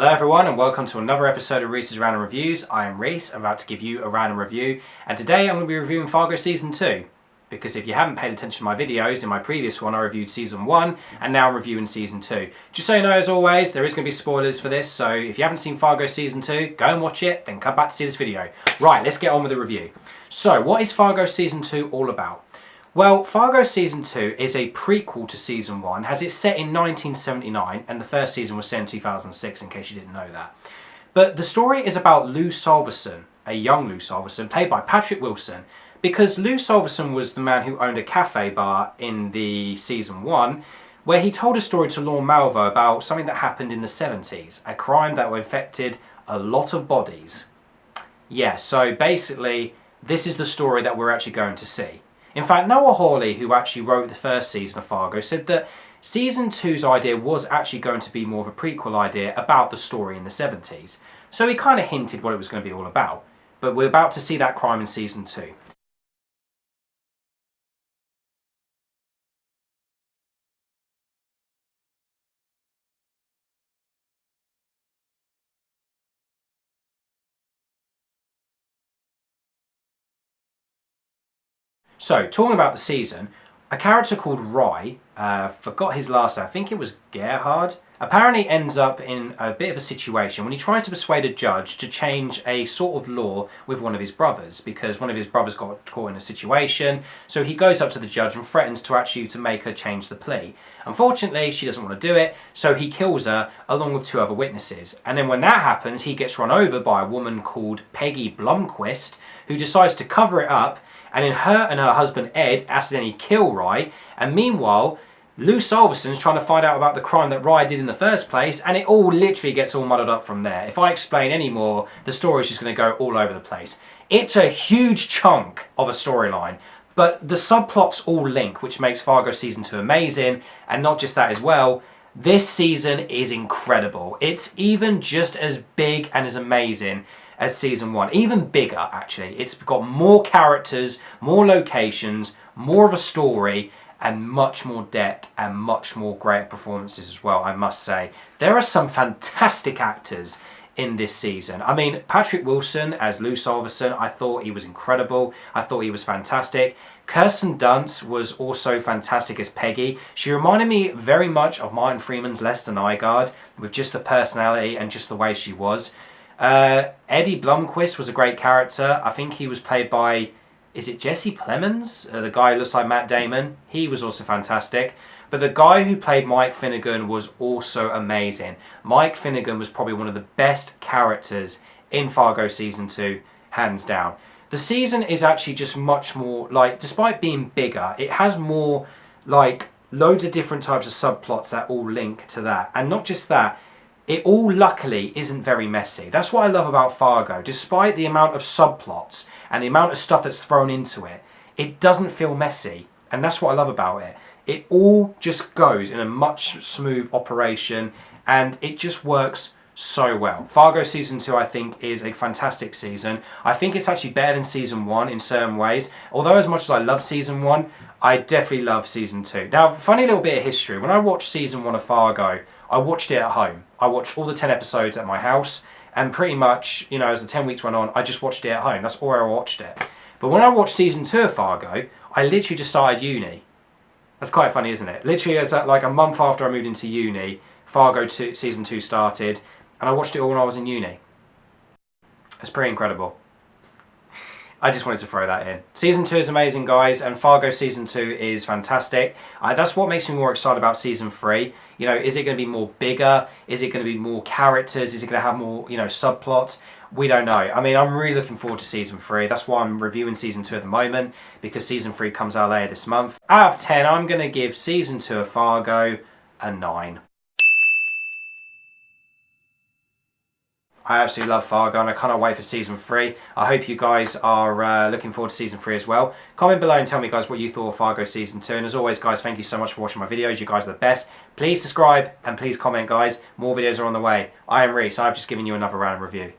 Hello everyone and welcome to another episode of Reese's Random Reviews. I am Reese, I'm about to give you a random review, and today I'm going to be reviewing Fargo Season 2. Because if you haven't paid attention to my videos, in my previous one I reviewed Season 1 and now I'm reviewing Season 2. Just so you know, as always, there is going to be spoilers for this, so if you haven't seen Fargo Season 2, go and watch it, then come back to see this video. Right, let's get on with the review. So, what is Fargo Season 2 all about? Well, Fargo Season 2 is a prequel to Season 1, as it's set in 1979, and the first season was set in 2006, in case you didn't know that. But the story is about Lou Solverson, a young Lou Solverson, played by Patrick Wilson, because Lou Solverson was the man who owned a cafe bar in the Season 1, where he told a story to Lorne Malvo about something that happened in the 70s, a crime that affected a lot of bodies. Yeah, so basically, this is the story that we're actually going to see. In fact, Noah Hawley, who actually wrote the first season of Fargo, said that Season 2's idea was actually going to be more of a prequel idea about the story in the 70s. So he kind of hinted what it was going to be all about. But we're about to see that crime in Season 2. So, talking about the season, a character called Rye, forgot his last name, I think it was Gerhard, apparently ends up in a bit of a situation when he tries to persuade a judge to change a sort of law with one of his brothers, because one of his brothers got caught in a situation, so he goes up to the judge and threatens to make her change the plea. Unfortunately, she doesn't want to do it, so he kills her along with two other witnesses. And then when that happens, he gets run over by a woman called Peggy Blomquist, who decides to cover it up, and then her and her husband Ed accidentally kill Rye, and meanwhile Lou Solverson's trying to find out about the crime that Rye did in the first place, and it all literally gets all muddled up from there. If I explain any more, the story is just going to go all over the place. It's a huge chunk of a storyline, but the subplots all link, which makes Fargo Season 2 amazing, and not just that as well, this season is incredible. It's even just as big and as amazing as Season 1. Even bigger, actually. It's got more characters, more locations, more of a story, and much more depth and much more great performances as well, I must say. There are some fantastic actors in this season. I mean, Patrick Wilson as Lou Solverson, I thought he was incredible. I thought he was fantastic. Kirsten Dunst was also fantastic as Peggy. She reminded me very much of Martin Freeman's Lester Nygaard, with just the personality and just the way she was. Eddie Blomquist was a great character. I think he was played by, is it Jesse Plemons? The guy who looks like Matt Damon. He was also fantastic. But the guy who played Mike Finnegan was also amazing. Mike Finnegan was probably one of the best characters in Fargo Season 2, hands down. The season is actually just much more, like, despite being bigger, it has more, like, loads of different types of subplots that all link to that. And not just that, it all luckily isn't very messy. That's what I love about Fargo. Despite the amount of subplots and the amount of stuff that's thrown into it, it doesn't feel messy. And that's what I love about it. It all just goes in a much smooth operation and it just works so well. Fargo Season 2, I think, is a fantastic season. I think it's actually better than Season 1 in certain ways. Although as much as I love Season 1, I definitely love Season 2. Now, funny little bit of history. When I watched Season 1 of Fargo, I watched it at home. I watched all the 10 episodes at my house, and pretty much, you know, as the 10 weeks went on, I just watched it at home. That's all I watched it. But when I watched Season 2 of Fargo, I literally just started uni. That's quite funny, isn't it? Literally, as like a month after I moved into uni, Fargo Season 2 started, and I watched it all when I was in uni. It's pretty incredible. I just wanted to throw that in. Season 2 is amazing, guys, and Fargo Season 2 is fantastic. That's what makes me more excited about Season 3. You know, is it going to be more bigger? Is it going to be more characters? Is it going to have more, you know, subplots? We don't know. I mean, I'm really looking forward to Season 3. That's why I'm reviewing Season 2 at the moment, because Season 3 comes out later this month. Out of 10, I'm going to give Season 2 of Fargo a 9. I absolutely love Fargo and I cannot wait for Season 3. I hope you guys are looking forward to Season 3 as well. Comment below and tell me, guys, what you thought of Fargo Season 2. And as always, guys, thank you so much for watching my videos. You guys are the best. Please subscribe and please comment, guys. More videos are on the way. I am Reese. I've just given you another random review.